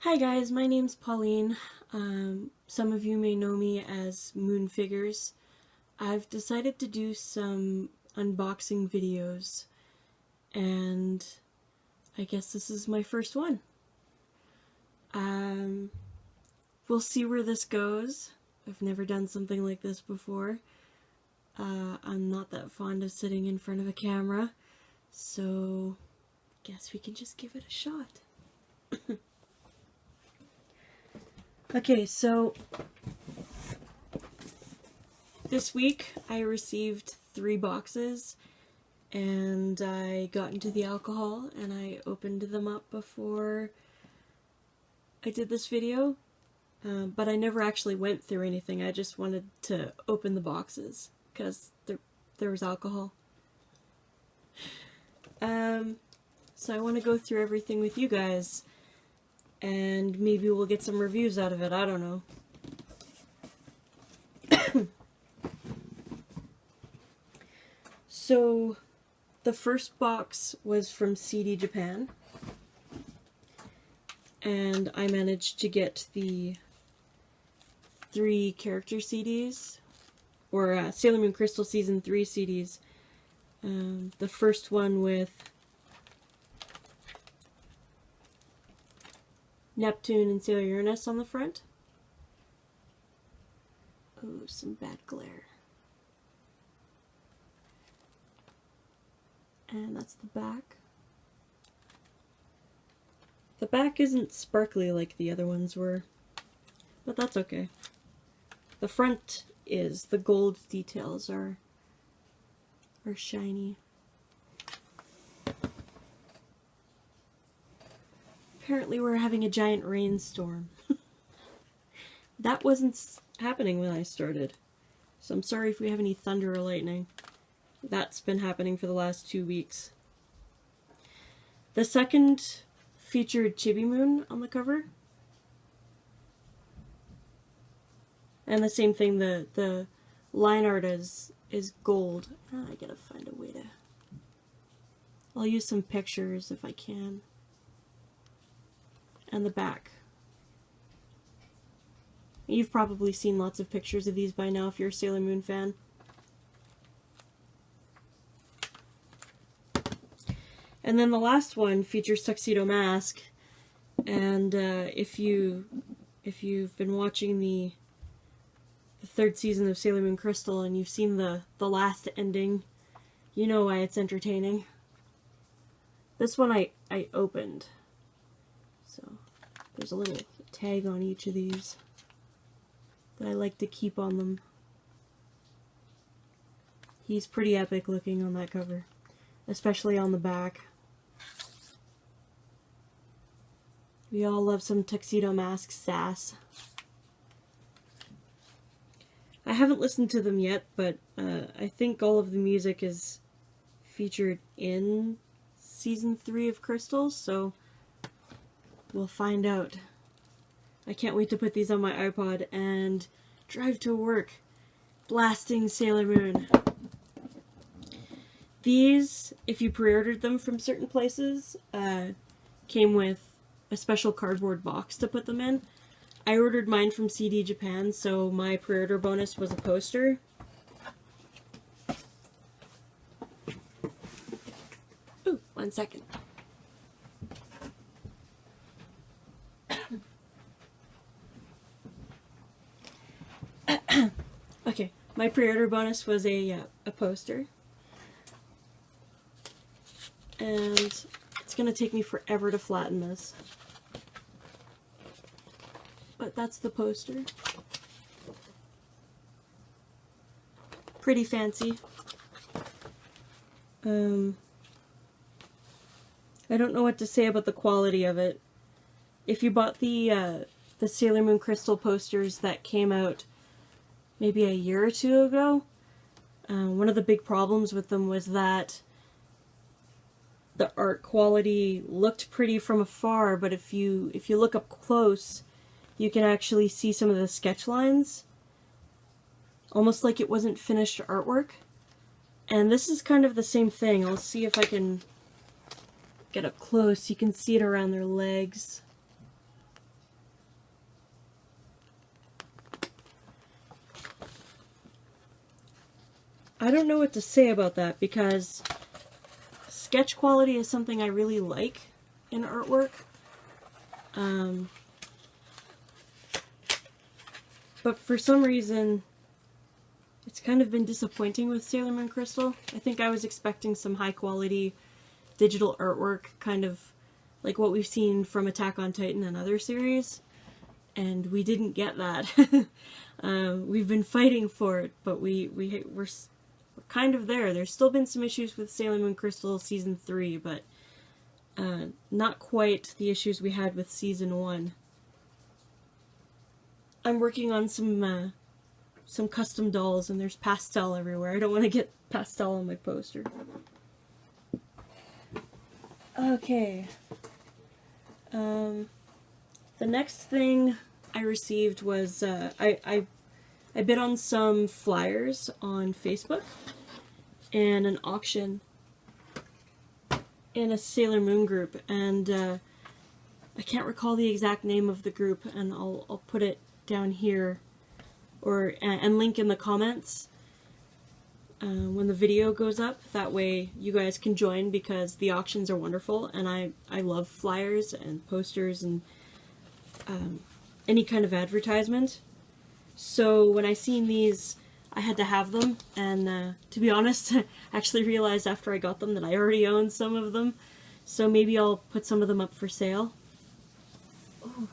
Hi guys, my name's Pauline. Some of you may know me as Moon Figures. I've decided to do some unboxing videos, and I guess this is my first one. We'll see where this goes. I've never done something like this before. I'm not that fond of sitting in front of a camera, so I guess we can just give it a shot. Okay, so this week I received 3 boxes and I got into the alcohol and I opened them up before I did this video, but I never actually went through anything. I just wanted to open the boxes because there was alcohol. So I want to go through everything with you guys. And maybe we'll get some reviews out of it, I don't know. So, the first box was from CD Japan. And I managed to get the 3 character CDs, or Sailor Moon Crystal Season 3 CDs. The first one with Neptune and Sailor Uranus on the front. Oh, some bad glare. And that's the back. The back isn't sparkly like the other ones were, but that's okay. The front is. The gold details are shiny. Apparently we're having a giant rainstorm. That wasn't happening when I started, so I'm sorry if we have any thunder or lightning. That's been happening for the last 2 weeks. The second featured Chibi Moon on the cover. And the same thing, the line art is gold. I gotta find a way to... I'll use some pictures if I can. And the back. You've probably seen lots of pictures of these by now if you're a Sailor Moon fan. And then the last one features Tuxedo Mask, and if you've been watching the 3rd season of Sailor Moon Crystal and you've seen the last ending, you know why it's entertaining. This one I opened. So there's a little tag on each of these that I like to keep on them. He's pretty epic looking on that cover, especially on the back. We all love some Tuxedo Mask sass. I haven't listened to them yet, but I think all of the music is featured in Season 3 of Crystal, so we'll find out. I can't wait to put these on my iPod and drive to work, blasting Sailor Moon. These, if you pre-ordered them from certain places, came with a special cardboard box to put them in. I ordered mine from CD Japan, so my pre-order bonus was a poster. Ooh, 1 second. Okay, my pre-order bonus was a poster. And it's gonna take me forever to flatten this. But that's the poster. Pretty fancy. I don't know what to say about the quality of it. If you bought the Sailor Moon Crystal posters that came out maybe a year or 2 ago, one of the big problems with them was that the art quality looked pretty from afar, but if you look up close, you can actually see some of the sketch lines, almost like it wasn't finished artwork. And this is kind of the same thing. I'll see if I can get up close. You can see it around their legs. I don't know what to say about that, because sketch quality is something I really like in artwork. But for some reason, it's kind of been disappointing with Sailor Moon Crystal. I think I was expecting some high quality digital artwork, kind of like what we've seen from Attack on Titan and other series, and we didn't get that. We've been fighting for it, but we're kind of there. There's still been some issues with Sailor Moon Crystal Season 3, but not quite the issues we had with Season 1. I'm working on some custom dolls, and there's pastel everywhere. I don't want to get pastel on my poster. Okay. The next thing I received was I bid on some flyers on Facebook and an auction in a Sailor Moon group, and I can't recall the exact name of the group, and I'll put it down here and link in the comments when the video goes up. That way you guys can join, because the auctions are wonderful, and I love flyers and posters and any kind of advertisement. So when I seen these, I had to have them, and to be honest, I actually realized after I got them that I already owned some of them, so maybe I'll put some of them up for sale. Oh.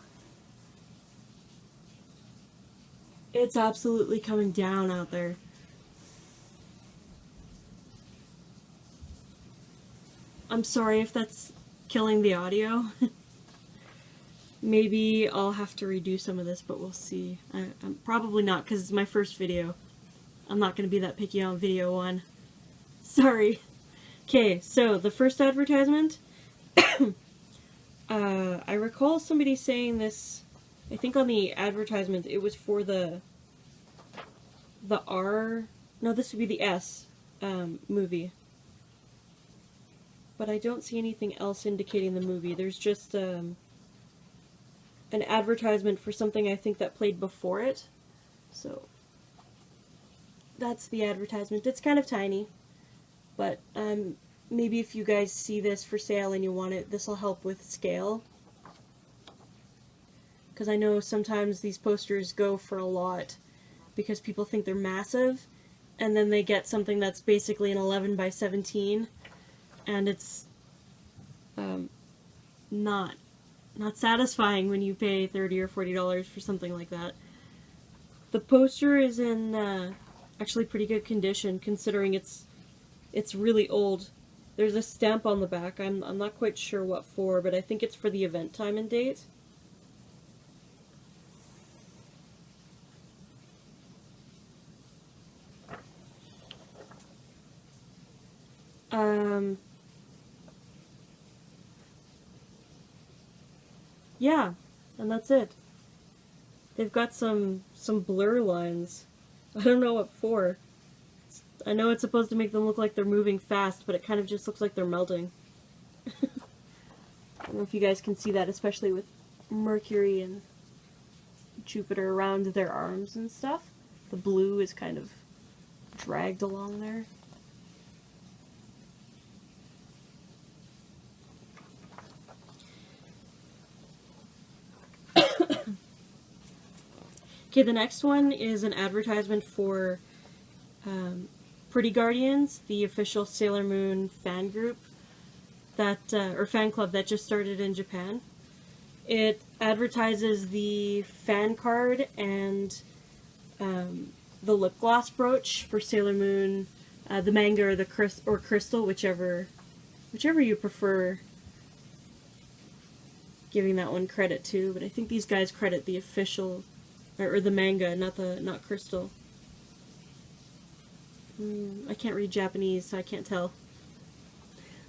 It's absolutely coming down out there. I'm sorry if that's killing the audio. Maybe I'll have to redo some of this, but we'll see. I'm probably not, because it's my first video. I'm not going to be that picky on video 1. Sorry. Okay, so the first advertisement. I recall somebody saying this, I think on the advertisement, it was for the R, no, this would be the S movie. But I don't see anything else indicating the movie. There's just an advertisement for something I think that played before it. So that's the advertisement. It's kind of tiny, but maybe if you guys see this for sale and you want it, this will help with scale. Because I know sometimes these posters go for a lot because people think they're massive, and then they get something that's basically an 11 by 17, and it's not satisfying when you pay $30 or $40 for something like that. The poster is in actually pretty good condition, considering it's really old. There's a stamp on the back. I'm not quite sure what for, but I think it's for the event time and date. Yeah, and that's it. They've got some blur lines. I don't know what for. I know it's supposed to make them look like they're moving fast, but it kind of just looks like they're melting. I don't know if you guys can see that, especially with Mercury and Jupiter around their arms and stuff. The blue is kind of dragged along there. Okay, the next one is an advertisement for Pretty Guardians, the official Sailor Moon fan group that, or fan club that just started in Japan. It advertises the fan card and the lip gloss brooch for Sailor Moon, the manga or the crystal, whichever you prefer giving that one credit to. But I think these guys credit the official, or the manga, not crystal. I can't read Japanese, so I can't tell.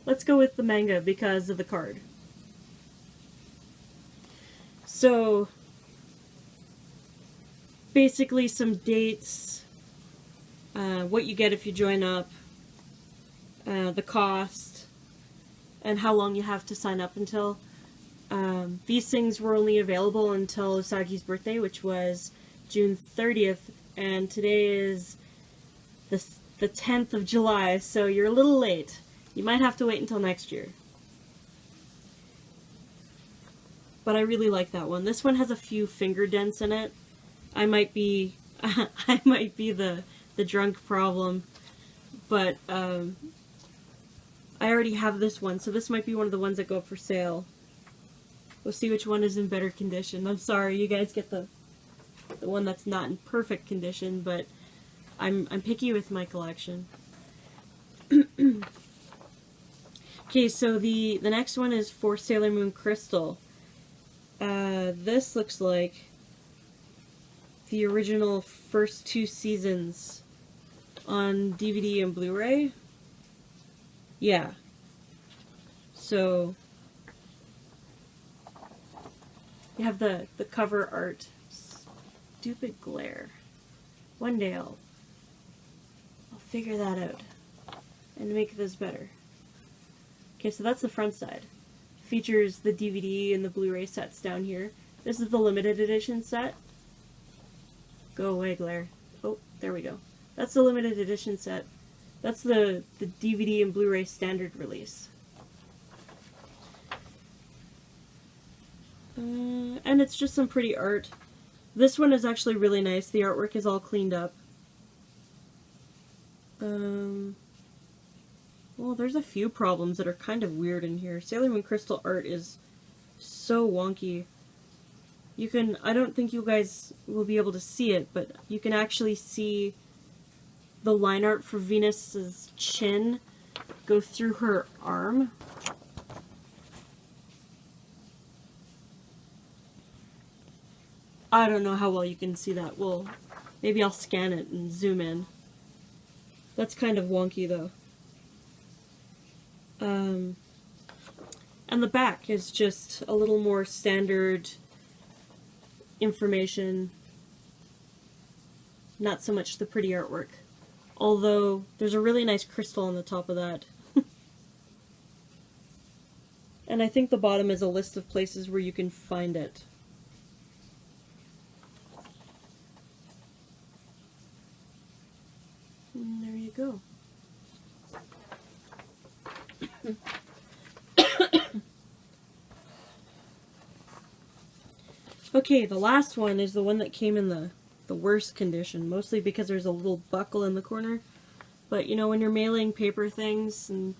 Let's go with the manga because of the card. So, basically some dates, what you get if you join up, the cost, and how long you have to sign up until. These things were only available until Usagi's birthday, which was June 30th, and today is the the 10th of July, so you're a little late. You might have to wait until next year. But I really like that one. This one has a few finger dents in it. I might be I might be the drunk problem, but I already have this one, so this might be one of the ones that go up for sale. We'll see which one is in better condition. I'm sorry, you guys get the one that's not in perfect condition, but I'm picky with my collection. Okay, so the next one is for Sailor Moon Crystal. This looks like the original first 2 seasons on DVD and Blu-ray. Yeah. So you have the cover art. Stupid glare. One day I'll figure that out and make this better. Okay, so that's the front side. Features the DVD and the Blu-ray sets down here. This is the limited edition set. Go away, glare. Oh, there we go. That's the limited edition set. That's the DVD and Blu-ray standard release. And it's just some pretty art. This one is actually really nice. The artwork is all cleaned up. Well, there's a few problems that are kind of weird in here. Sailor Moon Crystal art is so wonky. You can, I don't think you guys will be able to see it, but you can actually see the line art for Venus's chin go through her arm. I don't know how well you can see that. Well, maybe I'll scan it and zoom in. That's kind of wonky though. And the back is just a little more standard information. Not so much the pretty artwork. Although, there's a really nice crystal on the top of that. And I think the bottom is a list of places where you can find it. And there you go. Okay, the last one is the one that came in the worst condition, mostly because there's a little buckle in the corner. But you know, when you're mailing paper things and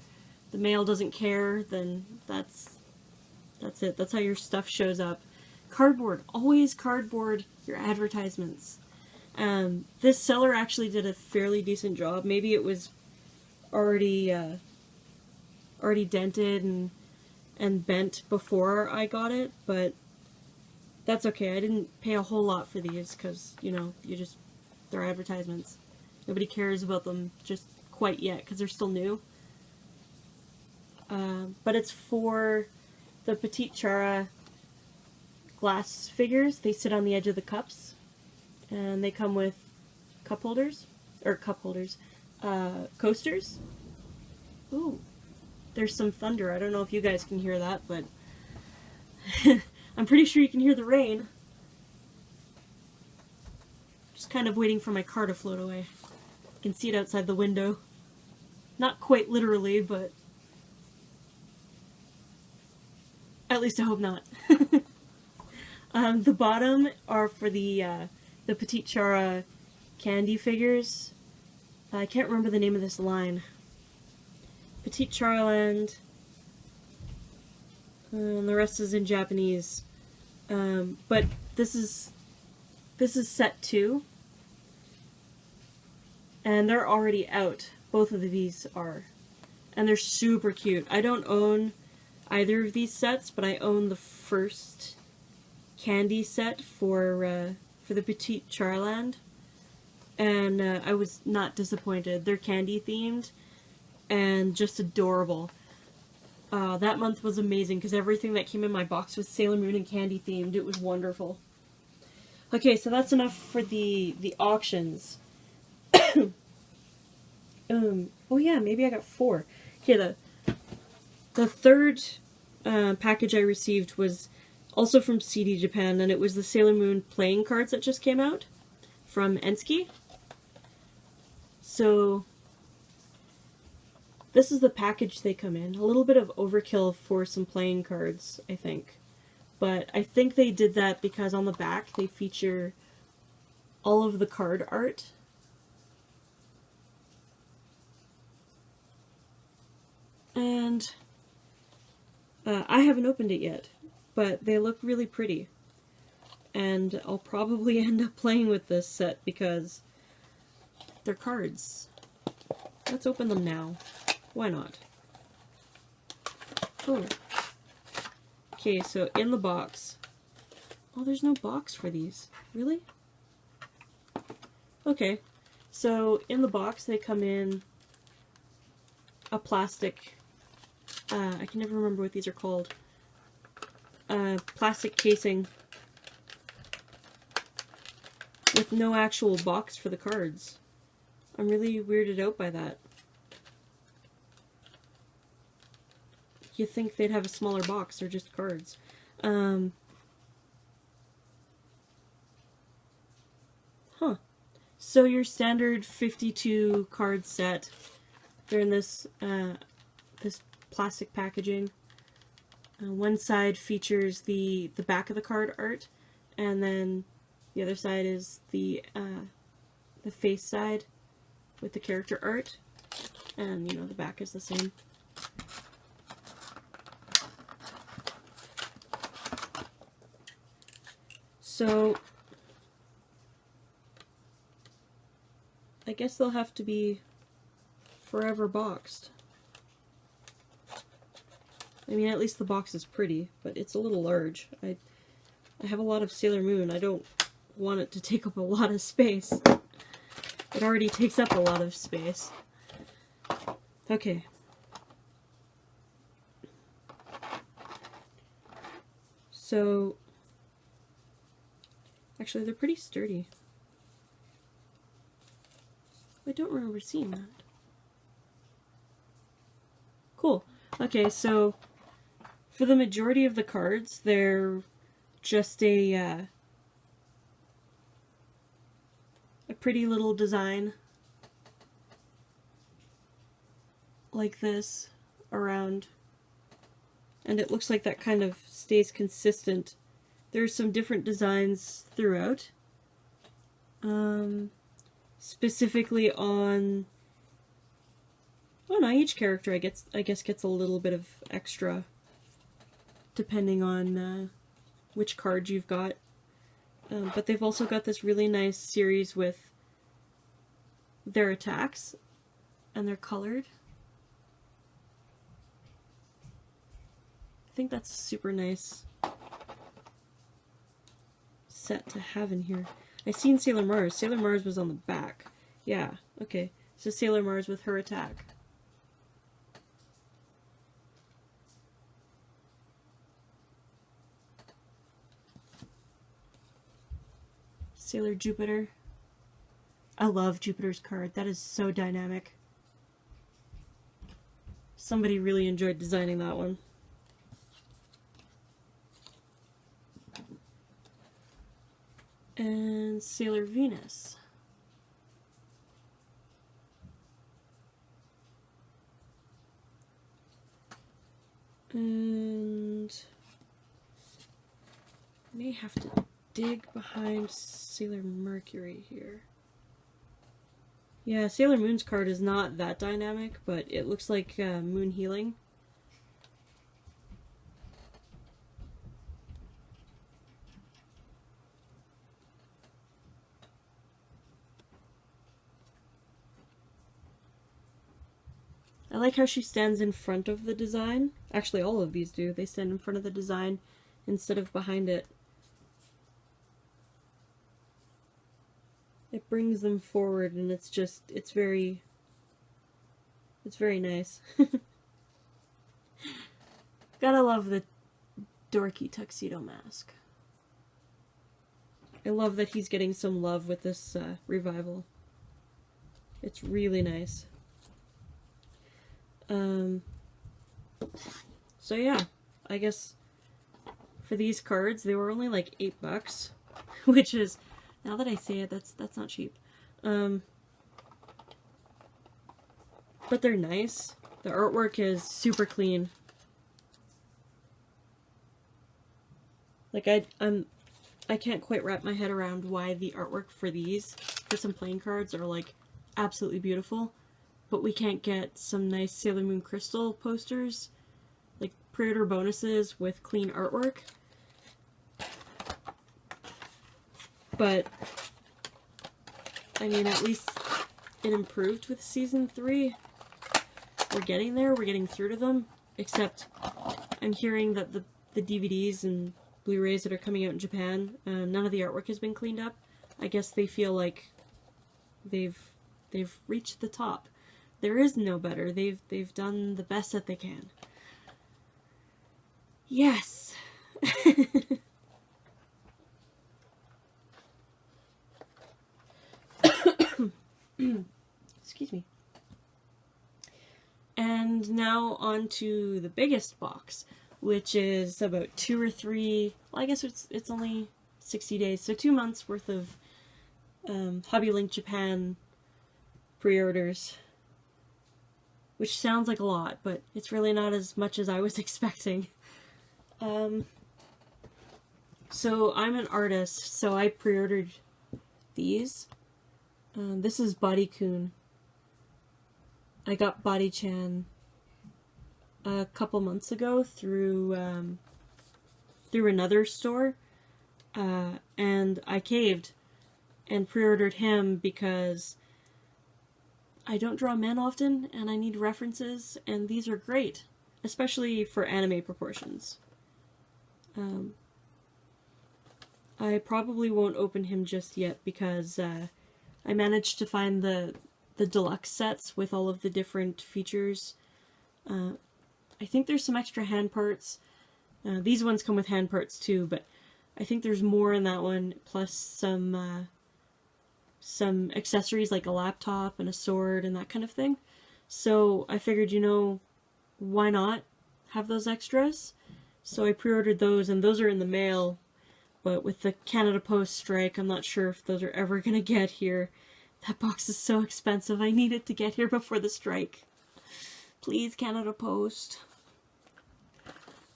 the mail doesn't care, then that's it. That's how your stuff shows up. Cardboard. Always cardboard your advertisements. This seller actually did a fairly decent job. Maybe it was already dented and bent before I got it, but that's okay. I didn't pay a whole lot for these because, you know, they're advertisements. Nobody cares about them just quite yet because they're still new. But it's for the Petite Chara glass figures. They sit on the edge of the cups, and they come with coasters. Ooh, there's some thunder. I don't know if you guys can hear that, but I'm pretty sure you can hear the rain. Just kind of waiting for my car to float away. You can see it outside the window. Not quite literally, but at least I hope not. The bottom are for the Petite Chara candy figures. I can't remember the name of this line. Petite Chara Land. And the rest is in Japanese. But this is set 2. And they're already out. Both of these are. And they're super cute. I don't own either of these sets, but I own the first candy set for the Petite Chara Land. And I was not disappointed. They're candy themed and just adorable. That month was amazing because everything that came in my box was Sailor Moon and candy themed. It was wonderful. Okay, so that's enough for the auctions. Oh yeah, maybe I got 4. Okay, the third package I received was also from CD Japan, and it was the Sailor Moon playing cards that just came out from Ensky. So this is the package they come in. A little bit of overkill for some playing cards, I think. But I think they did that because on the back they feature all of the card art. And I haven't opened it yet, but they look really pretty. And I'll probably end up playing with this set because they're cards. Let's open them now. Why not? Oh. Okay, so in the box. Oh, there's no box for these. Really? Okay, so in the box they come in a plastic, I can never remember what these are called, plastic casing with no actual box for the cards. I'm really weirded out by that. You think they'd have a smaller box, they're just cards. Huh. So your standard 52 card set, they're in this this plastic packaging. One side features the back of the card art, and then the other side is the face side with the character art, and you know the back is the same. So I guess they'll have to be forever boxed. I mean, at least the box is pretty, but it's a little large. I have a lot of Sailor Moon. I don't want it to take up a lot of space. It already takes up a lot of space. Okay. So, actually, they're pretty sturdy. I don't remember seeing that. Cool. Okay, so for the majority of the cards, they're just a pretty little design like this around, and it looks like that kind of stays consistent. There's some different designs throughout, specifically on, oh no, each character I guess gets a little bit of extra depending on which card you've got. But they've also got this really nice series with their attacks, and they're colored. I think that's a super nice set to have in here. I seen Sailor Mars. Sailor Mars was on the back. Yeah, okay. So Sailor Mars with her attack. Sailor Jupiter. I love Jupiter's card. That is so dynamic. Somebody really enjoyed designing that one. And Sailor Venus. And may have to dig behind Sailor Mercury here. Yeah, Sailor Moon's card is not that dynamic, but it looks like Moon Healing. I like how she stands in front of the design. Actually, all of these do. They stand in front of the design instead of behind it. It brings them forward, and it's just, it's very nice. Gotta love the dorky tuxedo mask. I love that he's getting some love with this revival. It's really nice. So yeah, I guess for these cards, they were only like $8, which is, now that I say it, that's not cheap. But they're nice. The artwork is super clean. Like I can't quite wrap my head around why the artwork for these, for some playing cards, are like absolutely beautiful, but we can't get some nice Sailor Moon Crystal posters, like pre-order bonuses with clean artwork. But I mean, at least it improved with Season 3. We're getting there, we're getting through to them, except I'm hearing that the DVDs and Blu-rays that are coming out in Japan, none of the artwork has been cleaned up. I guess they feel like they've reached the top. There is no better. They've done the best that they can. Yes. Excuse me. And now on to the biggest box, which is about 2 or 3, well, I guess it's only 60 days, so 2 months worth of Hobby Link Japan pre-orders, which sounds like a lot, but it's really not as much as I was expecting. So I'm an artist, so I pre-ordered these. This is Body-kun. I got Body-chan a couple months ago through another store, and I caved and pre-ordered him because I don't draw men often and I need references, and these are great, especially for anime proportions. I probably won't open him just yet because I managed to find the deluxe sets with all of the different features. I think there's some extra hand parts. These ones come with hand parts too, but I think there's more in that one, plus some accessories like a laptop and a sword and that kind of thing. So I figured, you know, why not have those extras? So I pre-ordered those, and those are in the mail, but with the Canada Post strike, I'm not sure if those are ever gonna get here. That box is so expensive, I need it to get here before the strike. Please, Canada Post.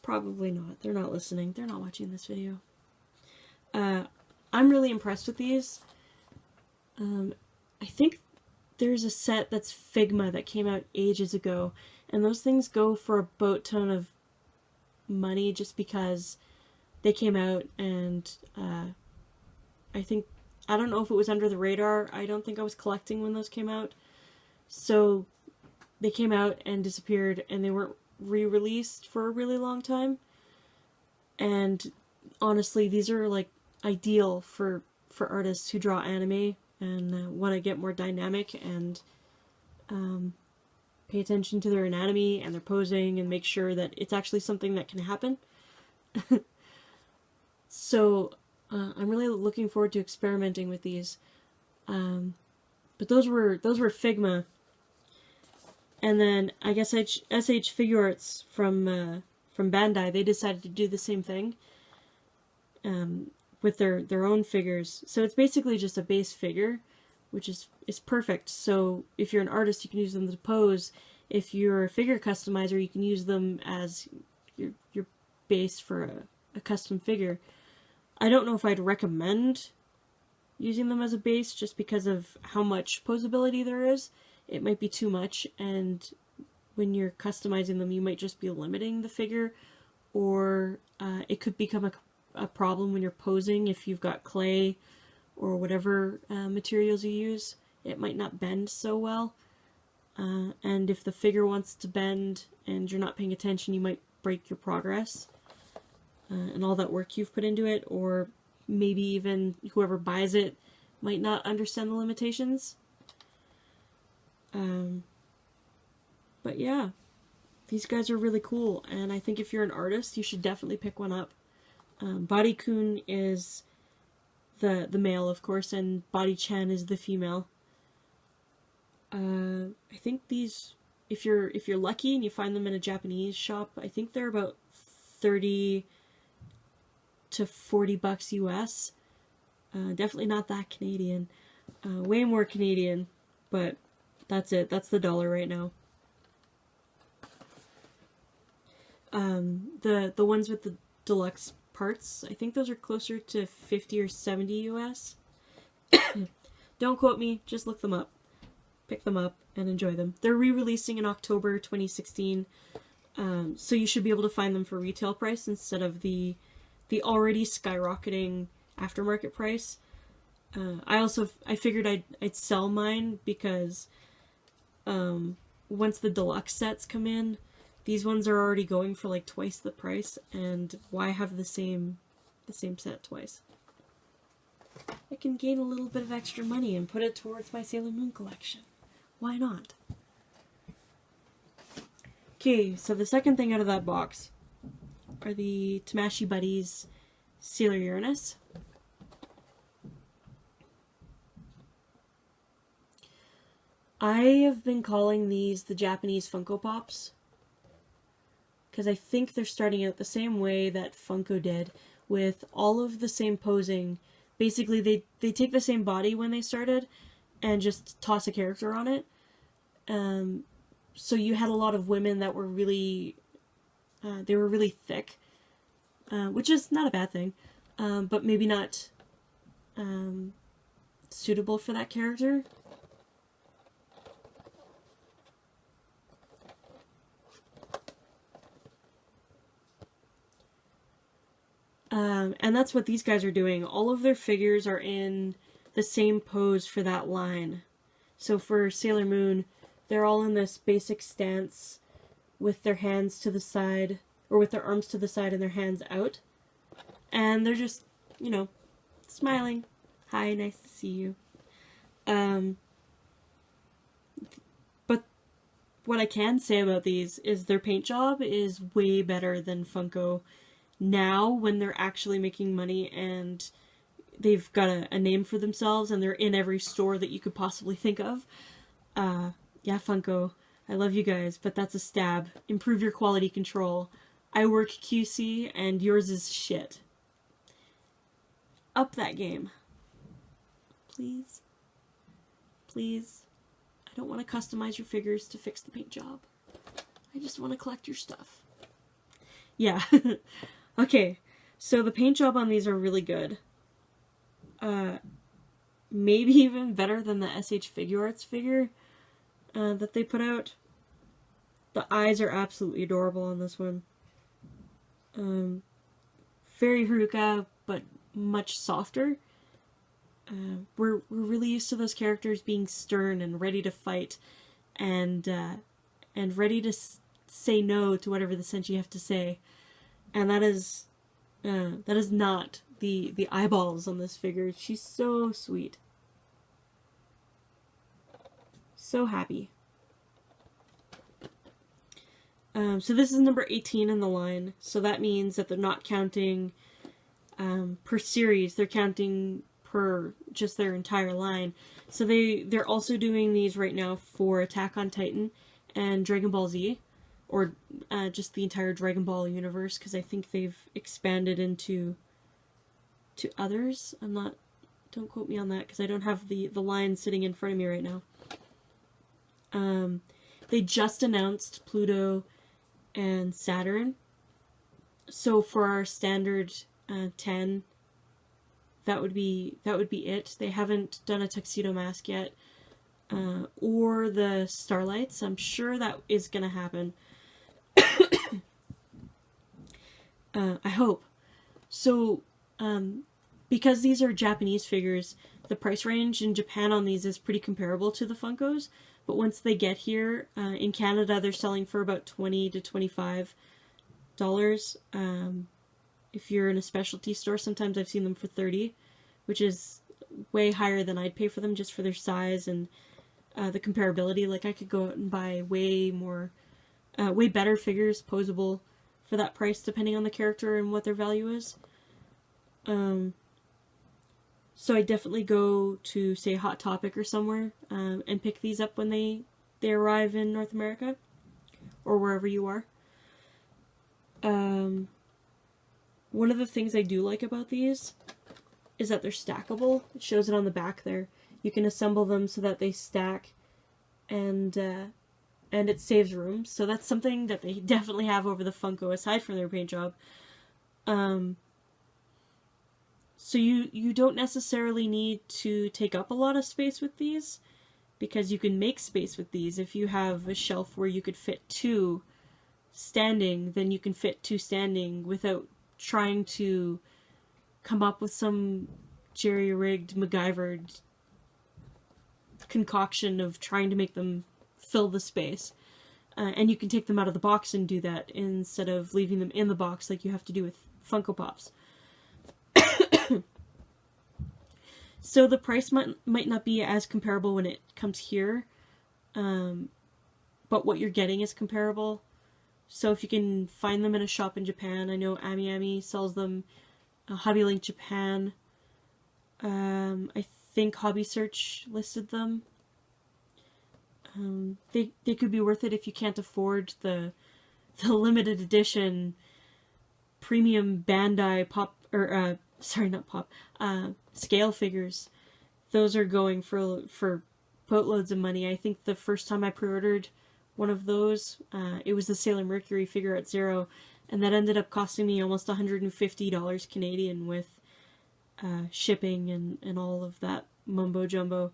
Probably not. They're not listening. They're not watching this video. I'm really impressed with these. I think there's a set that's Figma that came out ages ago, and those things go for a boat ton of money just because they came out, and I don't know if it was under the radar. I don't think I was collecting when those came out. So they came out and disappeared, and they weren't re-released for a really long time. And honestly, these are like ideal for artists who draw anime and want to get more dynamic and pay attention to their anatomy and their posing and make sure that it's actually something that can happen. So I'm really looking forward to experimenting with these. But those were Figma. And then I guess SH Figure Arts from Bandai, they decided to do the same thing with their own figures. So it's basically just a base figure, which is perfect. So if you're an artist, you can use them to pose. If you're a figure customizer, you can use them as your base for a custom figure. I don't know if I'd recommend using them as a base just because of how much posability there is. It might be too much, and when you're customizing them, you might just be limiting the figure, or it could become a problem when you're posing if you've got clay or whatever materials you use. It might not bend so well, and if the figure wants to bend and you're not paying attention, you might break your progress and all that work you've put into it, or maybe even whoever buys it might not understand the limitations. But yeah, these guys are really cool, and I think if you're an artist, you should definitely pick one up. Body-kun is the male, of course, and Body-chan is the female. I think these, if you're lucky and you find them in a Japanese shop, I think they're about $30 to $40 US. Definitely not that Canadian. Way more Canadian, but that's it. That's the dollar right now. The ones with the deluxe parts, I think those are closer to 50 or 70 US. Don't quote me, just look them up. Pick them up and enjoy them. They're re-releasing in October 2016, so you should be able to find them for retail price instead of the already skyrocketing aftermarket price. I figured I'd sell mine because once the deluxe sets come in, these ones are already going for like twice the price, and why have the same set twice? I can gain a little bit of extra money and put it towards my Sailor Moon collection. Why not? Okay, so the second thing out of that box are the Tamashii Buddies Sailor Uranus. I have been calling these the Japanese Funko Pops, because I think they're starting out the same way that Funko did, with all of the same posing. Basically, they take the same body when they started and just toss a character on it. So you had a lot of women that were really, they were really thick, which is not a bad thing, but maybe not suitable for that character. And that's what these guys are doing. All of their figures are in the same pose for that line. So for Sailor Moon, they're all in this basic stance with their hands to the side, or with their arms to the side and their hands out. And they're just, you know, smiling. Hi, nice to see you. But what I can say about these is their paint job is way better than Funko now, when they're actually making money and they've got a name for themselves and they're in every store that you could possibly think of. Yeah, Funko, I love you guys, but that's a stab. Improve your quality control. I work QC and yours is shit. Up that game. Please. Please. I don't want to customize your figures to fix the paint job. I just want to collect your stuff. Yeah. Okay, so the paint job on these are really good. Maybe even better than the SH Figuarts figure that they put out. The eyes are absolutely adorable on this one. Very Haruka, but much softer. We're really used to those characters being stern and ready to fight, and ready to say no to whatever the Senshi have to say. And that is not the eyeballs on this figure. She's so sweet. So happy. So this is number 18 in the line. So that means that they're not counting per series. They're counting per just their entire line. So they're also doing these right now for Attack on Titan and Dragon Ball Z. Or just the entire Dragon Ball universe, because I think they've expanded into others. Don't quote me on that, because I don't have the line sitting in front of me right now. They just announced Pluto and Saturn. So for our standard 10, that would be it. They haven't done a Tuxedo Mask yet, or the Starlights. I'm sure that is gonna happen. I hope. So, because these are Japanese figures, the price range in Japan on these is pretty comparable to the Funkos, but once they get here, in Canada they're selling for about $20 to $25. If you're in a specialty store, sometimes I've seen them for $30, which is way higher than I'd pay for them just for their size and the comparability. Like, I could go out and buy way better figures, posable, for that price, depending on the character and what their value is. So I definitely go to, say, Hot Topic or somewhere, and pick these up when they arrive in North America, or wherever you are. One of the things I do like about these is that they're stackable. It shows it on the back there. You can assemble them so that they stack, and and it saves room, so that's something that they definitely have over the Funko aside from their paint job. So you don't necessarily need to take up a lot of space with these, because you can make space with these. If you have a shelf where you could fit 2 standing, then you can fit 2 standing without trying to come up with some jerry-rigged, MacGyvered concoction of trying to make them fill the space. And you can take them out of the box and do that instead of leaving them in the box like you have to do with Funko Pops. So the price might not be as comparable when it comes here, but what you're getting is comparable. So if you can find them in a shop in Japan, I know Ami Ami sells them, Hobby Link Japan, I think Hobby Search listed them. They could be worth it if you can't afford the limited edition premium Bandai pop, or sorry, not pop, scale figures. Those are going for boatloads of money. I think the first time I pre-ordered one of those, it was the Sailor Mercury figure at Zero, and that ended up costing me almost $150 Canadian with shipping and all of that mumbo jumbo.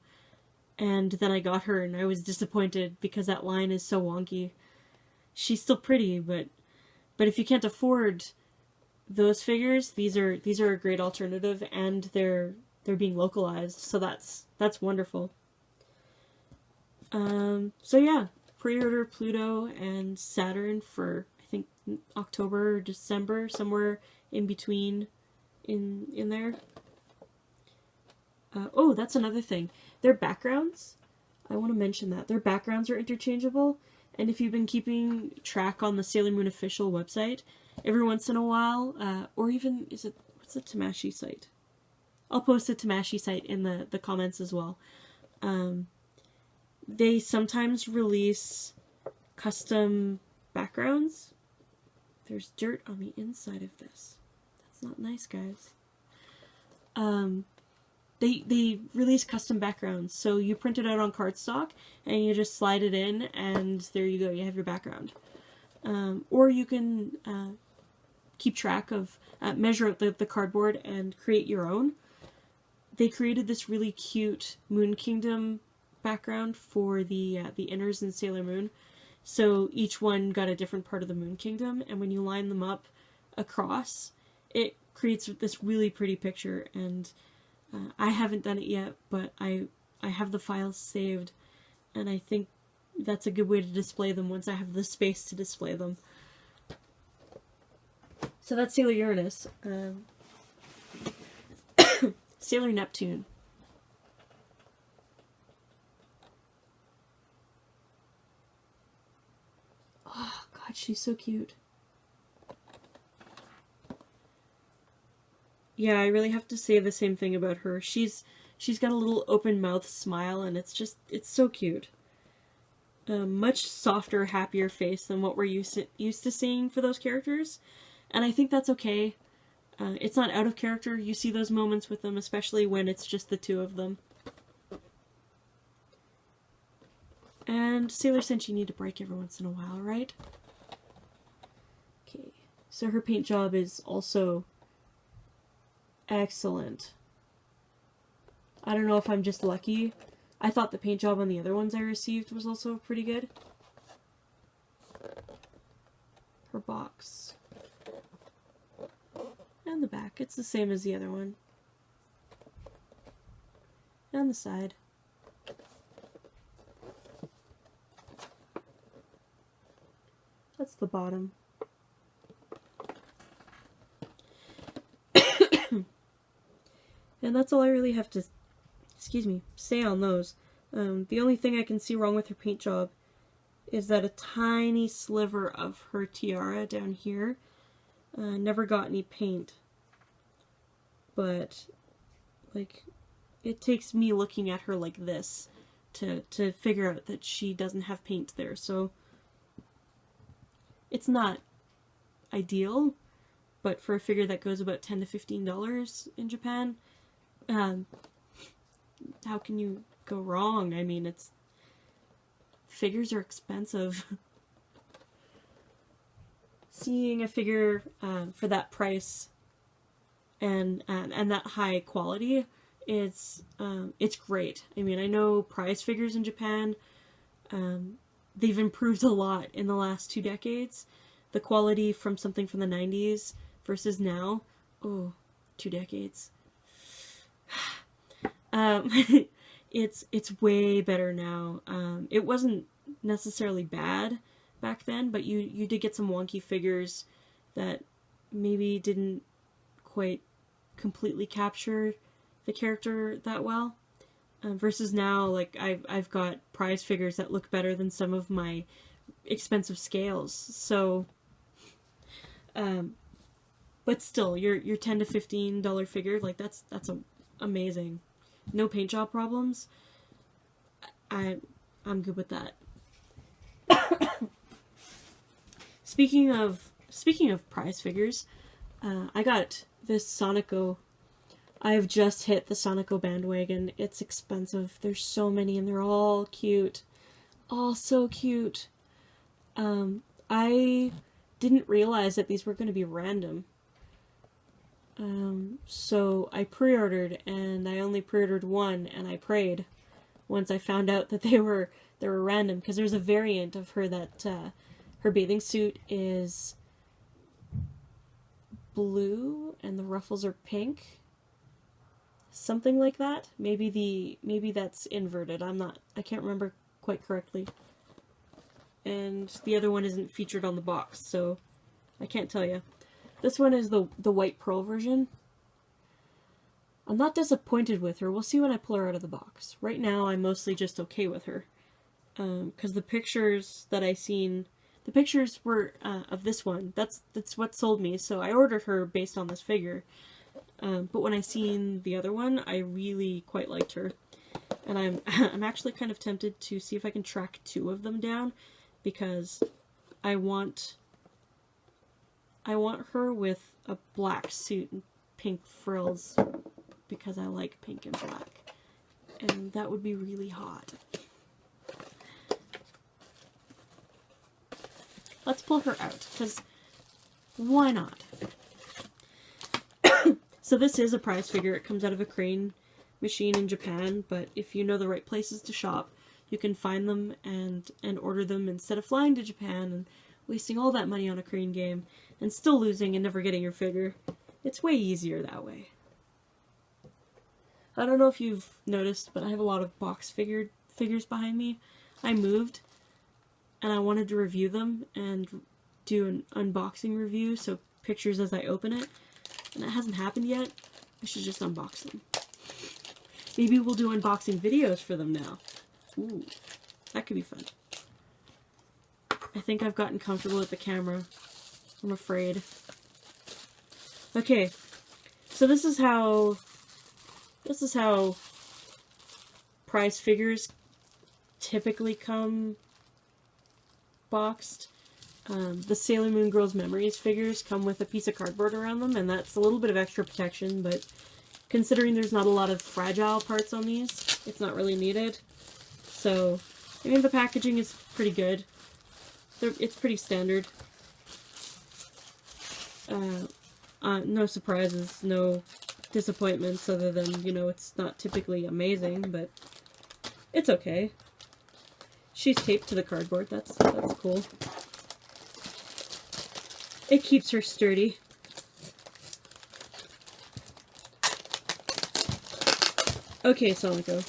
And then I got her and I was disappointed because that line is so wonky. She's still pretty, but if you can't afford those figures, these are a great alternative, and they're being localized, so that's wonderful. So yeah, pre-order Pluto and Saturn for, I think, October or December, somewhere in between in there. Oh, that's another thing. Their backgrounds, I want to mention that. Their backgrounds are interchangeable, and if you've been keeping track on the Sailor Moon official website, every once in a while, or even, what's the Tamashii site? I'll post the Tamashii site in the comments as well. They sometimes release custom backgrounds. There's dirt on the inside of this. That's not nice, guys. They release custom backgrounds, so you print it out on cardstock, and you just slide it in, and there you go, you have your background. Or you can keep track of, measure out the cardboard and create your own. They created this really cute Moon Kingdom background for the inners in Sailor Moon. So each one got a different part of the Moon Kingdom, and when you line them up across, it creates this really pretty picture. And I haven't done it yet, but I have the files saved, and I think that's a good way to display them once I have the space to display them. So that's Sailor Uranus. Sailor Neptune. Oh god, she's so cute. Yeah, I really have to say the same thing about her. She's got a little open mouth smile, and it's so cute. Much softer, happier face than what we're used to seeing for those characters, and I think that's okay. It's not out of character. You see those moments with them, especially when it's just the two of them. And Sailor Senshi need to break every once in a while, right? Okay, so her paint job is also excellent. I don't know if I'm just lucky. I thought the paint job on the other ones I received was also pretty good. Her box. And the back. It's the same as the other one. And the side. That's the bottom. And that's all I really have to, say on those. The only thing I can see wrong with her paint job is that a tiny sliver of her tiara down here never got any paint. But, like, it takes me looking at her like this to figure out that she doesn't have paint there, so it's not ideal, but for a figure that goes about $10 to $15 in Japan, how can you go wrong? I mean, it's figures are expensive. Seeing a figure for that price and that high quality, it's great. I mean, I know prize figures in Japan, they've improved a lot in the last 2 decades. The quality from something from the 90s versus now, oh, 2 decades. It's way better now. It wasn't necessarily bad back then, but you did get some wonky figures that maybe didn't quite completely capture the character that well. Versus now, like, I've got prize figures that look better than some of my expensive scales. So, but still, your $10 to $15 figure, like, that's amazing. No paint job problems. I'm good with that. Speaking of prize figures, I got this Sonico. I've just hit the Sonico bandwagon. It's expensive. There's so many and they're all cute. All so cute. I didn't realize that these were going to be random. So I pre-ordered, and I only pre-ordered one, and I prayed once I found out that they were random, because there's a variant of her that her bathing suit is blue and the ruffles are pink. Something like that. Maybe that's inverted. I can't remember quite correctly. And the other one isn't featured on the box, so I can't tell you. This one is the white pearl version. I'm not disappointed with her. We'll see when I pull her out of the box. Right now, I'm mostly just okay with her. Because the pictures that I seen, the pictures were of this one. That's what sold me, so I ordered her based on this figure. But when I seen the other one, I really quite liked her. And I'm actually kind of tempted to see if I can track 2 of them down, because I want her with a black suit and pink frills, because I like pink and black. And that would be really hot. Let's pull her out, because why not? So this is a prize figure. It comes out of a crane machine in Japan, but if you know the right places to shop, you can find them and order them instead of flying to Japan and wasting all that money on a crane game and still losing and never getting your figure. It's way easier that way. I don't know if you've noticed, but I have a lot of box figures behind me. I moved, and I wanted to review them and do an unboxing review, so pictures as I open it, and it hasn't happened yet. I should just unbox them. Maybe we'll do unboxing videos for them now. Ooh, that could be fun. I think I've gotten comfortable with the camera. I'm afraid. Okay, so this is how prize figures typically come boxed. The Sailor Moon Girls Memories figures come with a piece of cardboard around them, and that's a little bit of extra protection, but considering there's not a lot of fragile parts on these, it's not really needed. So, I mean, the packaging is pretty good. It's pretty standard. No surprises, no disappointments, other than, you know, it's not typically amazing, but it's okay. She's taped to the cardboard. That's cool. It keeps her sturdy. Okay, Sonico.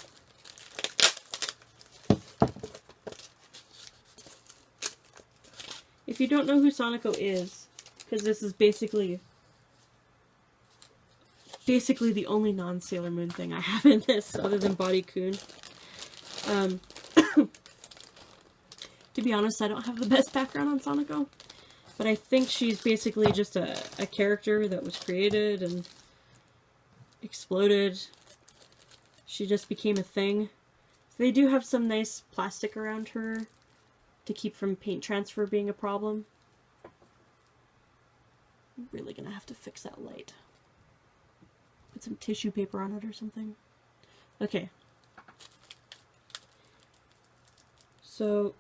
If you don't know who Sonico is, because this is basically the only non-Sailor Moon thing I have in this, other than Body Kun. To be honest, I don't have the best background on Sonico, but I think she's basically just a character that was created and exploded. She just became a thing. So they do have some nice plastic around her to keep from paint transfer being a problem. I'm really gonna have to fix that light. Put some tissue paper on it or something. Okay. So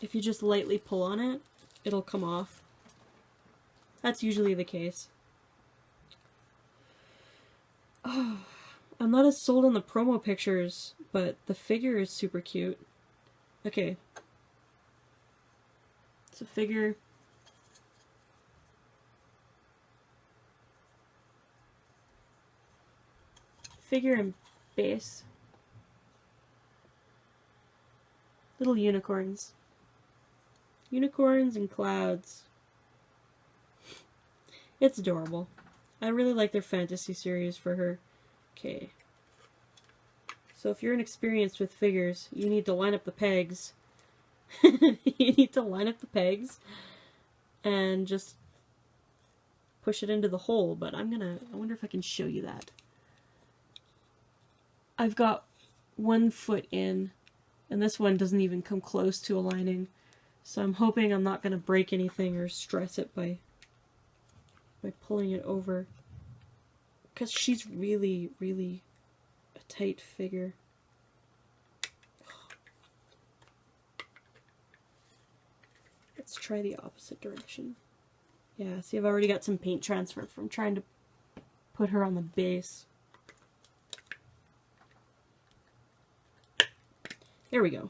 if you just lightly pull on it, it'll come off. That's usually the case. Oh, I'm not as sold on the promo pictures, but the figure is super cute. Okay. It's a figure. Figure and base. Little unicorns. Unicorns and clouds. It's adorable. I really like their fantasy series for her. Okay. So if you're inexperienced with figures, you need to line up the pegs. You need to line up the pegs and just push it into the hole, but I wonder if I can show you that. I've got 1 foot in, and this one doesn't even come close to aligning, so I'm hoping I'm not going to break anything or stress it by pulling it over, because she's really, really a tight figure. Let's try the opposite direction. Yeah, see, I've already got some paint transfer from trying to put her on the base. There we go.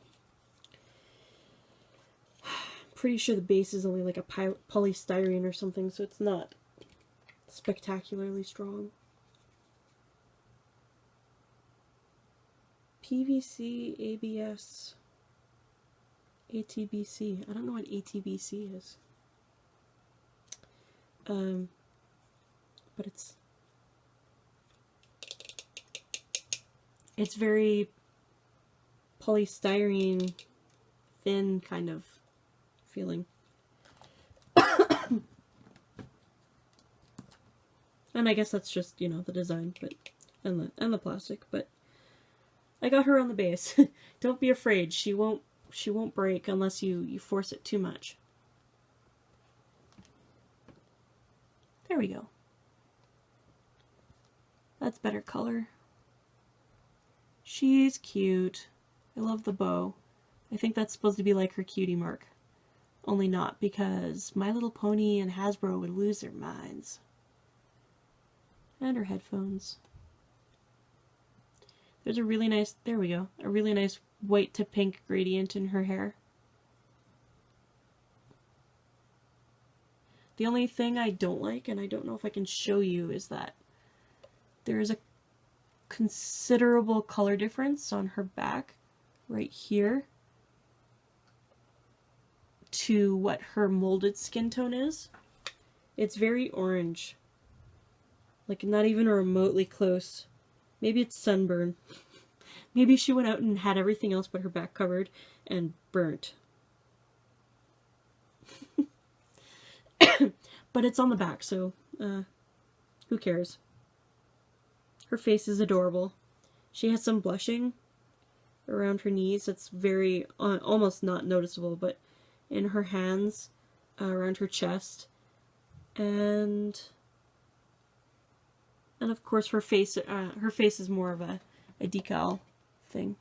Pretty sure the base is only like a polystyrene or something, so it's not spectacularly strong. PVC, ABS, ATBC. I don't know what ATBC is. But it's very polystyrene, thin kind of feeling. And I guess that's just, you know, the design, but and the plastic, but I got her on the base. Don't be afraid. She won't break unless you force it too much. There we go. That's better color. She's cute. I love the bow. I think that's supposed to be like her cutie mark. Only not, because My Little Pony and Hasbro would lose their minds. And her headphones. There's a really nice, there we go, a really nice white to pink gradient in her hair. The only thing I don't like, and I don't know if I can show you, is that there is a considerable color difference on her back right here to what her molded skin tone is. It's very orange. Like, not even remotely close. Maybe it's sunburn. Maybe she went out and had everything else but her back covered and burnt. But it's on the back, so who cares? Her face is adorable. She has some blushing around her knees. It's very, almost not noticeable, but in her hands, around her chest, and of course her face is more of a decal thing.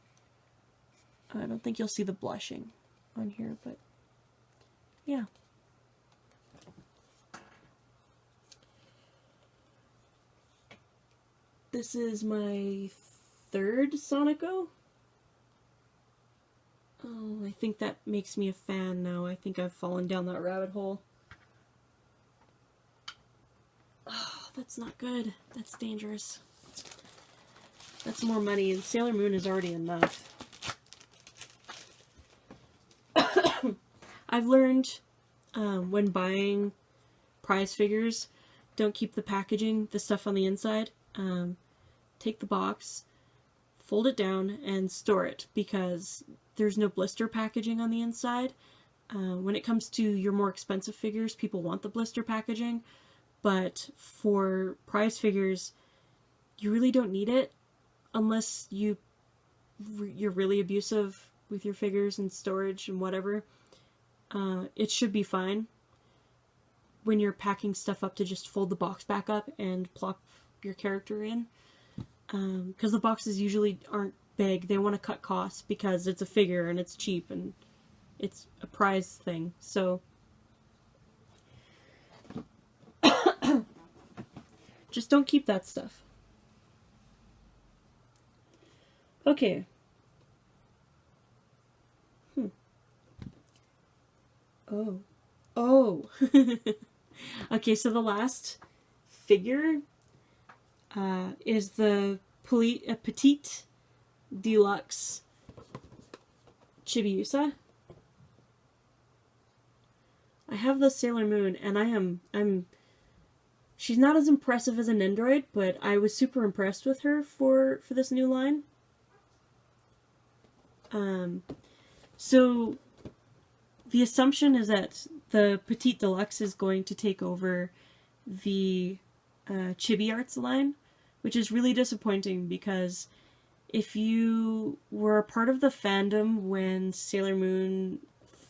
I don't think you'll see the blushing on here, but yeah. This is my 3rd Sonico. Oh, I think that makes me a fan now. I think I've fallen down that rabbit hole. Oh, that's not good. That's dangerous. That's more money, and Sailor Moon is already enough. I've learned when buying prize figures, don't keep the packaging, the stuff on the inside. Take the box, fold it down, and store it, because there's no blister packaging on the inside. When it comes to your more expensive figures, people want the blister packaging, but for prize figures, you really don't need it unless you're really abusive with your figures and storage and whatever. It should be fine when you're packing stuff up to just fold the box back up and plop your character in, because the boxes usually aren't big. They want to cut costs because it's a figure and it's cheap and it's a prize thing. So just don't keep that stuff. Okay. Oh. Oh. Okay, so the last figure is the Petite Deluxe Chibiusa. I have the Sailor Moon, and she's not as impressive as an Nendoroid, but I was super impressed with her for this new line. So the assumption is that the Petite Deluxe is going to take over the Chibi Arts line, which is really disappointing because if you were a part of the fandom when Sailor Moon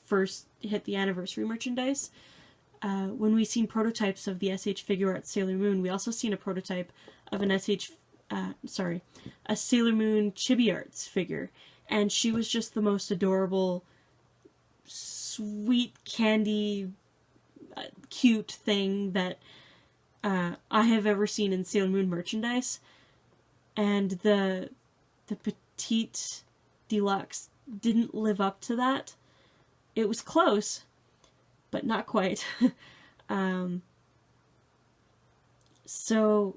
first hit the anniversary merchandise, when we seen prototypes of the SH Figure Arts Sailor Moon, we also seen a prototype of a Sailor Moon Chibi Arts figure, and she was just the most adorable, sweet candy, cute thing that I have ever seen in Sailor Moon merchandise. And the Petite Deluxe didn't live up to that. It was close, but not quite. So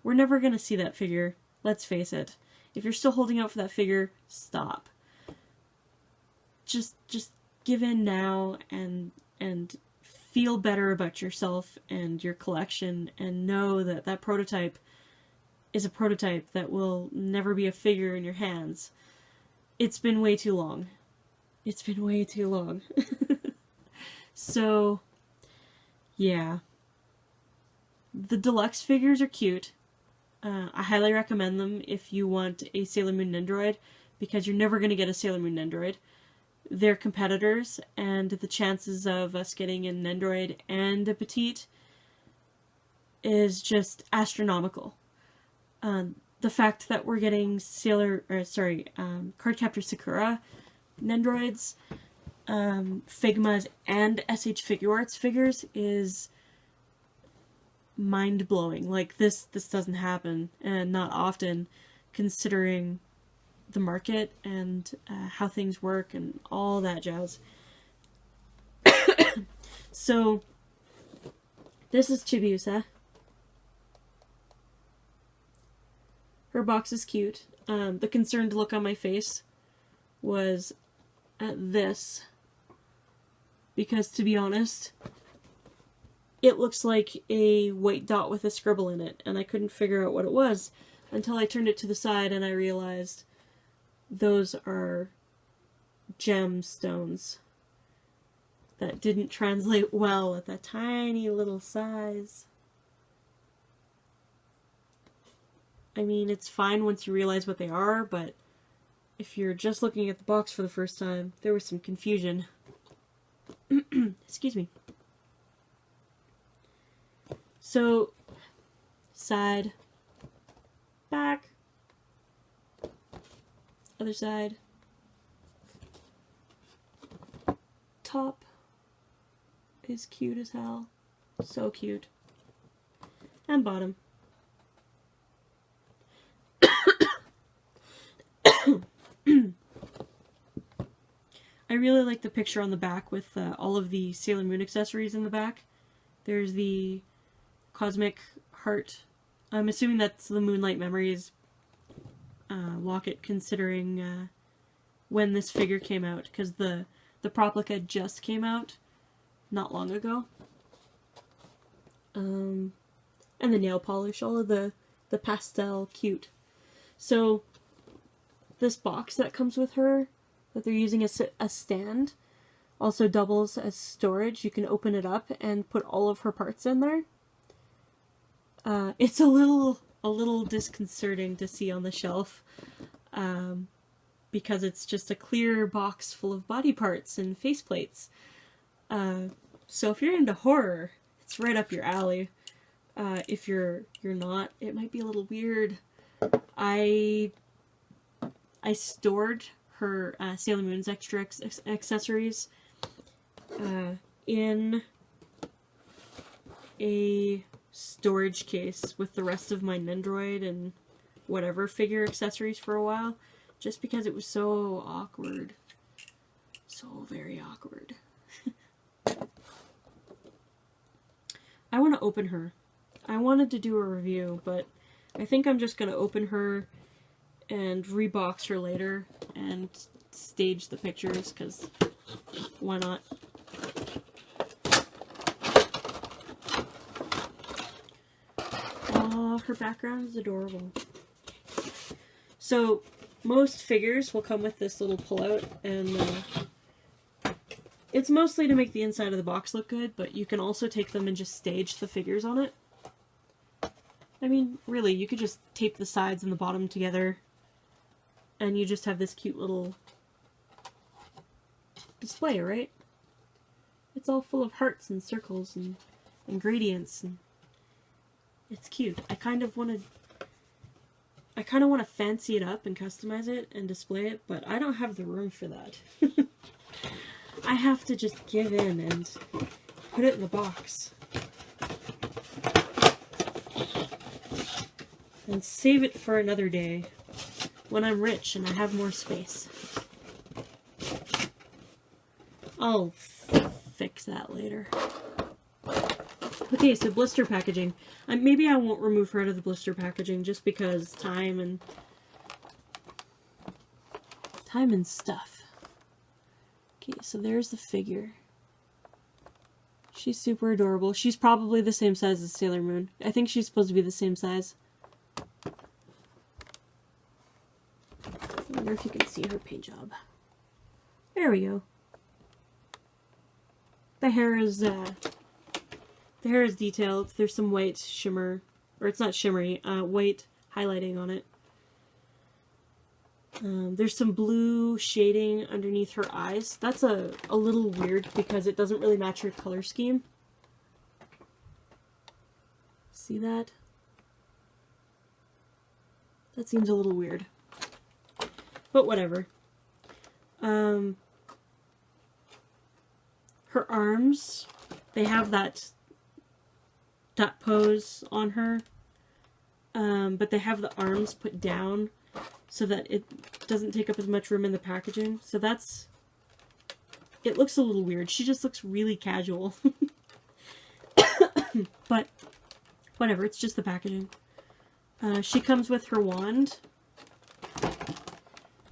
we're never gonna see that figure. Let's face it. If you're still holding out for that figure, stop. Just give in now and feel better about yourself and your collection, and know that that prototype is a prototype that will never be a figure in your hands. It's been way too long. It's been way too long. So, yeah. The deluxe figures are cute. I highly recommend them if you want a Sailor Moon Nendoroid, because you're never going to get a Sailor Moon Nendoroid. They're competitors, and the chances of us getting a Nendoroid and a Petite is just astronomical. The fact that we're getting Cardcaptor Sakura Nendoroids, Figmas, and SH Figure Arts figures is mind-blowing. Like, this doesn't happen, and not often, considering the market and how things work and all that jazz. So, this is Chibiusa. Her box is cute. The concerned look on my face was at this, because to be honest, it looks like a white dot with a scribble in it, and I couldn't figure out what it was until I turned it to the side and I realized those are gemstones that didn't translate well at that tiny little size. I mean, it's fine once you realize what they are, but if you're just looking at the box for the first time, there was some confusion. Excuse me. So, side, back, other side, top is cute as hell, so cute, and bottom. I really like the picture on the back with all of the Sailor Moon accessories in the back. There's the cosmic heart. I'm assuming that's the Moonlight Memories locket, considering when this figure came out, because the Proplica just came out not long ago. And the nail polish, all of the pastel cute. So this box that comes with her, that they're using as a stand, also doubles as storage. You can open it up and put all of her parts in there. It's a little disconcerting to see on the shelf, because it's just a clear box full of body parts and faceplates. So if you're into horror, it's right up your alley. If you're not, it might be a little weird. I stored her Sailor Moon's extra accessories in a storage case with the rest of my Nendroid and whatever figure accessories for a while, just because it was so awkward. So very awkward. I want to open her. I wanted to do a review, but I think I'm just going to open her and rebox her later and stage the pictures, because why not? Oh, her background is adorable. So, most figures will come with this little pullout, and it's mostly to make the inside of the box look good, but you can also take them and just stage the figures on it. I mean, really, you could just tape the sides and the bottom together, and you just have this cute little display, right? It's all full of hearts and circles and ingredients, and it's cute. I kind of want to fancy it up and customize it and display it, but I don't have the room for that. I have to just give in and put it in the box. And save it for another day, when I'm rich and I have more space. I'll fix that later. Okay, so blister packaging. Maybe I won't remove her out of the blister packaging just because time and stuff. Okay, so there's the figure. She's super adorable. She's probably the same size as Sailor Moon. I think she's supposed to be the same size. I wonder if you can see her paint job. There we go. The hair is detailed. There's some white shimmer, or it's not shimmery, white highlighting on it. There's some blue shading underneath her eyes. That's a little weird because it doesn't really match her color scheme. See that? That seems a little weird. But whatever. Her arms, they have that pose on her, but they have the arms put down so that it doesn't take up as much room in the packaging. So that's, it looks a little weird. She just looks really casual. But whatever, it's just the packaging. She comes with her wand,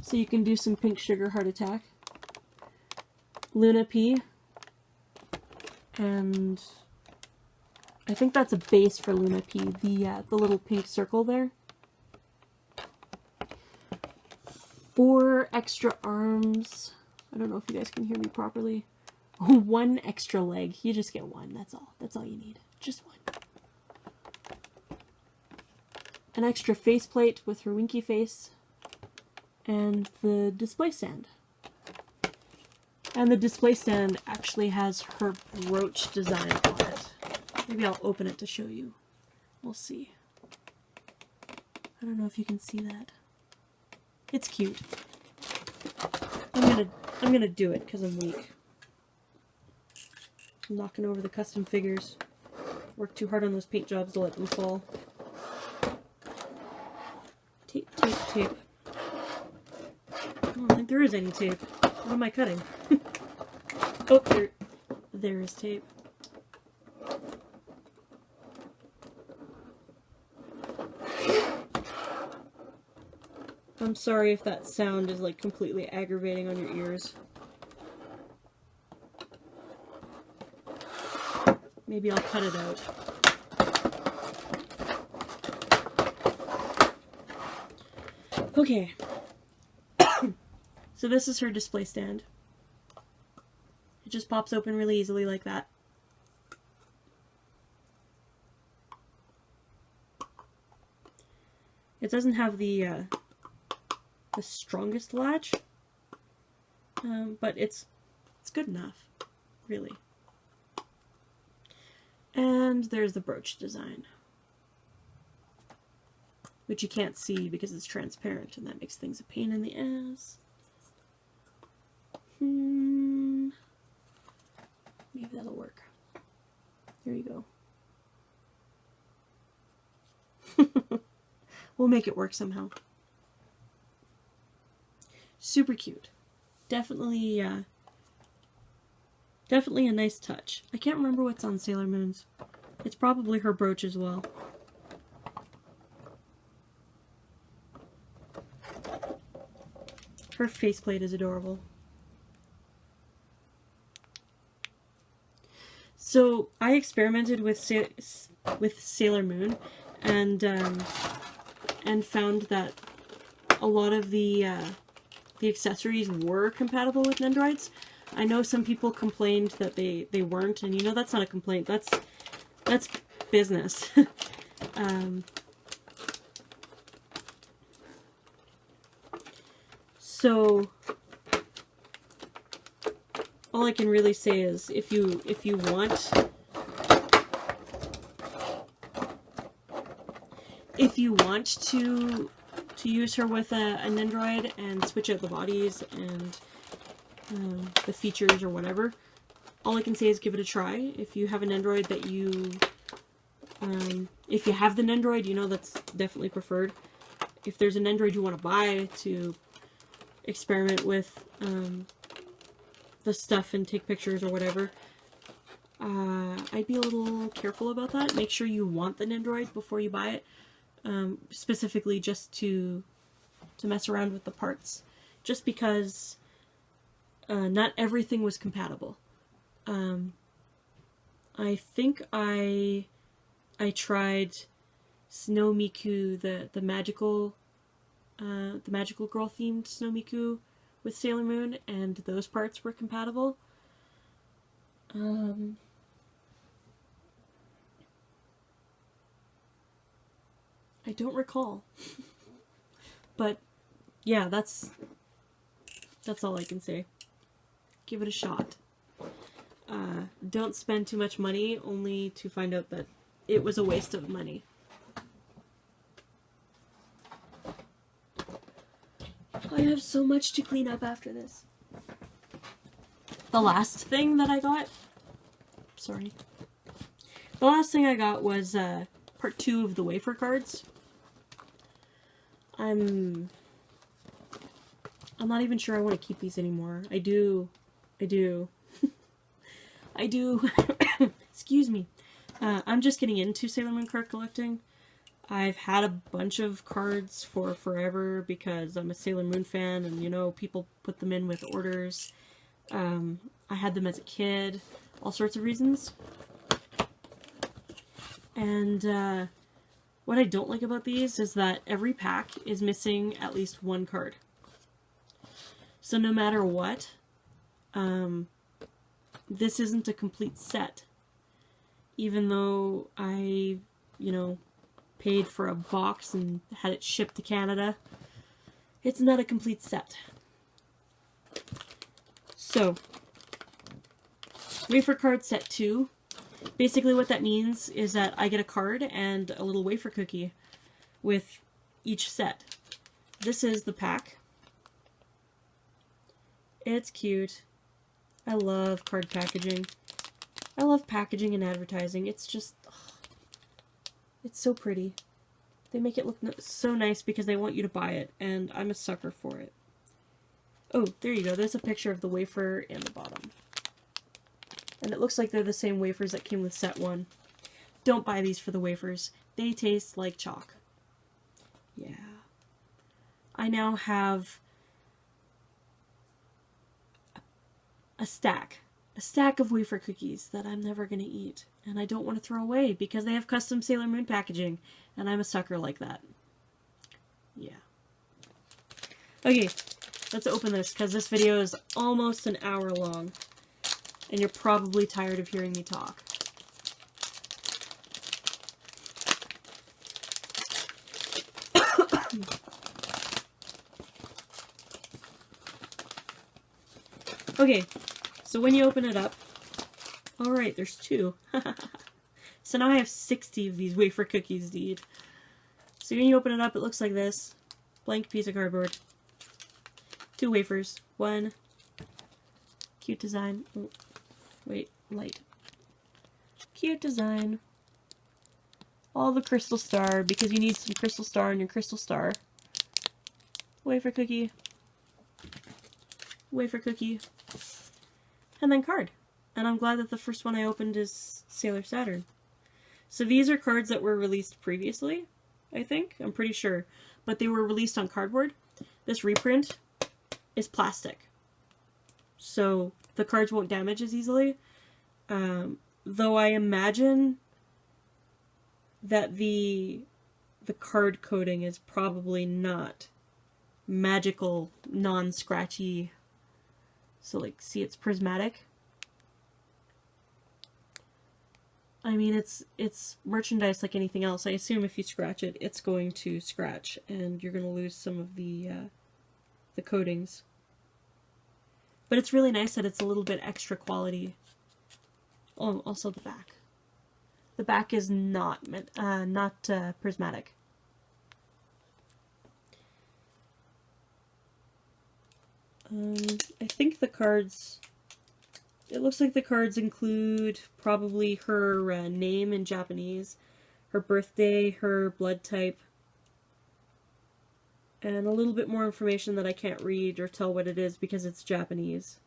so you can do some pink sugar heart attack. Luna P. And I think that's a base for Luna P, the little pink circle there. 4 extra arms. I don't know if you guys can hear me properly. 1 extra leg. You just get 1, that's all. That's all you need. Just 1. An extra faceplate with her winky face. And the display stand. And the display stand actually has her brooch design on it. Maybe I'll open it to show you. We'll see. I don't know if you can see that. It's cute. I'm gonna do it because I'm weak. I'm knocking over the custom figures. Worked too hard on those paint jobs to let them fall. Tape, tape, tape. I don't think there is any tape. What am I cutting? Oh, there is tape. I'm sorry if that sound is like completely aggravating on your ears. Maybe I'll cut it out. Okay. So this is her display stand. It just pops open really easily like that. It doesn't have the strongest latch, but it's good enough, really. And there's the brooch design. which you can't see because it's transparent, and that makes things a pain in the ass. Maybe that'll work. There you go. We'll make it work somehow. Super cute. Definitely, definitely a nice touch. I can't remember what's on Sailor Moon's. It's probably her brooch as well. Her faceplate is adorable. So I experimented with Sailor Moon, and found that a lot of the accessories were compatible with Nendroids. I know some people complained that they weren't, and you know that's not a complaint. That's business. So all I can really say is if you want to use her with a Nendroid and switch out the bodies and the features or whatever, all I can say is give it a try. If you have a Nendroid that you if you have the Nendroid, you know that's definitely preferred. If there's a Nendroid you want to buy to experiment with the stuff and take pictures or whatever, I'd be a little careful about that. Make sure you want the Nendroid before you buy it, specifically just to mess around with the parts, just because not everything was compatible. I think I tried Snow Miku, the magical girl themed Snow Miku with Sailor Moon, and those parts were compatible. I don't recall. But yeah, that's all I can say. Give it a shot. Don't spend too much money only to find out that it was a waste of money. I have so much to clean up after this. The last thing that I got... Sorry. The last thing I got was part 2 of the wafer cards. I'm not even sure I want to keep these anymore. I do. I do. Excuse me. I'm just getting into Sailor Moon card collecting. I've had a bunch of cards for forever because I'm a Sailor Moon fan, and you know, people put them in with orders. I had them as a kid, all sorts of reasons. And what I don't like about these is that every pack is missing at least one card. So no matter what, this isn't a complete set. Even though I, you know, paid for a box and had it shipped to Canada, it's not a complete set. So, wafer card set 2. Basically what that means is that I get a card and a little wafer cookie with each set. This is the pack. It's cute. I love card packaging. I love packaging and advertising. It's just... it's so pretty. They make it look so nice because they want you to buy it, and I'm a sucker for it. Oh, there you go. There's a picture of the wafer and the bottom. And it looks like they're the same wafers that came with set 1. Don't buy these for the wafers. They taste like chalk. Yeah. I now have a stack of wafer cookies that I'm never going to eat. And I don't want to throw away because they have custom Sailor Moon packaging. And I'm a sucker like that. Yeah. Okay, let's open this because this video is almost an hour long. And you're probably tired of hearing me talk. Okay, so when you open it up, alright, there's 2. So now I have 60 of these wafer cookies to eat. So when you open it up, it looks like this. Blank piece of cardboard. 2 wafers. 1. Cute design. Oh, wait, light. Cute design. All the crystal star, because you need some crystal star in your crystal star. Wafer cookie. Wafer cookie. And then card. And I'm glad that the first one I opened is Sailor Saturn. So these are cards that were released previously, I think. I'm pretty sure. But they were released on cardboard. This reprint is plastic. So the cards won't damage as easily. Though I imagine that the card coating is probably not magical, non-scratchy. So like, see, it's prismatic. I mean, it's merchandise like anything else. I assume if you scratch it, it's going to scratch, and you're going to lose some of the coatings. But it's really nice that it's a little bit extra quality. Oh, also the back. The back is not prismatic. I think the cards... It looks like the cards include probably her name in Japanese, her birthday, her blood type, and a little bit more information that I can't read or tell what it is because it's Japanese.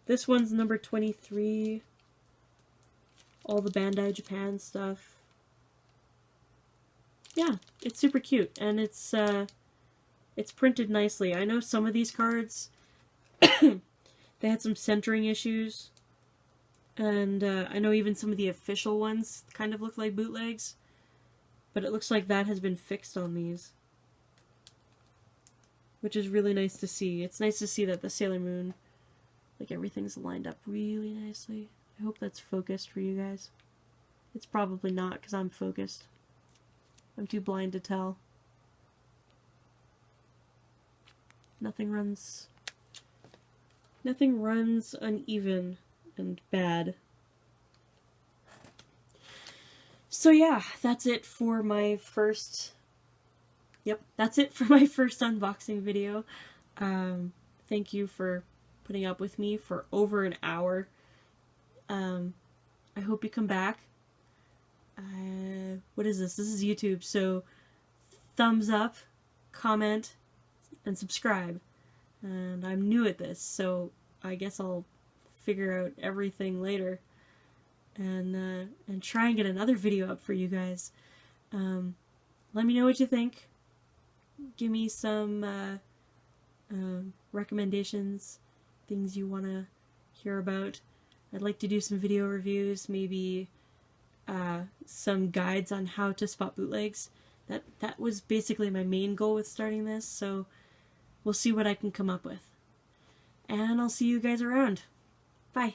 This one's number 23. All the Bandai Japan stuff. Yeah, it's super cute, and it's printed nicely. I know some of these cards, they had some centering issues, and I know even some of the official ones kind of look like bootlegs, but it looks like that has been fixed on these, which is really nice to see. It's nice to see that the Sailor Moon, like, everything's lined up really nicely. I hope that's focused for you guys. It's probably not, because I'm focused. I'm too blind to tell. Nothing runs uneven and bad. So yeah, that's it for my first... Yep, that's it for my first unboxing video. Thank you for putting up with me for over an hour. I hope you come back. What is this? This is YouTube, so thumbs up, comment, and subscribe. And I'm new at this, so I guess I'll figure out everything later and try and get another video up for you guys. Let me know what you think. Give me some recommendations, things you want to hear about. I'd like to do some video reviews, maybe some guides on how to spot bootlegs. That was basically my main goal with starting this, so we'll see what I can come up with. And I'll see you guys around. Bye.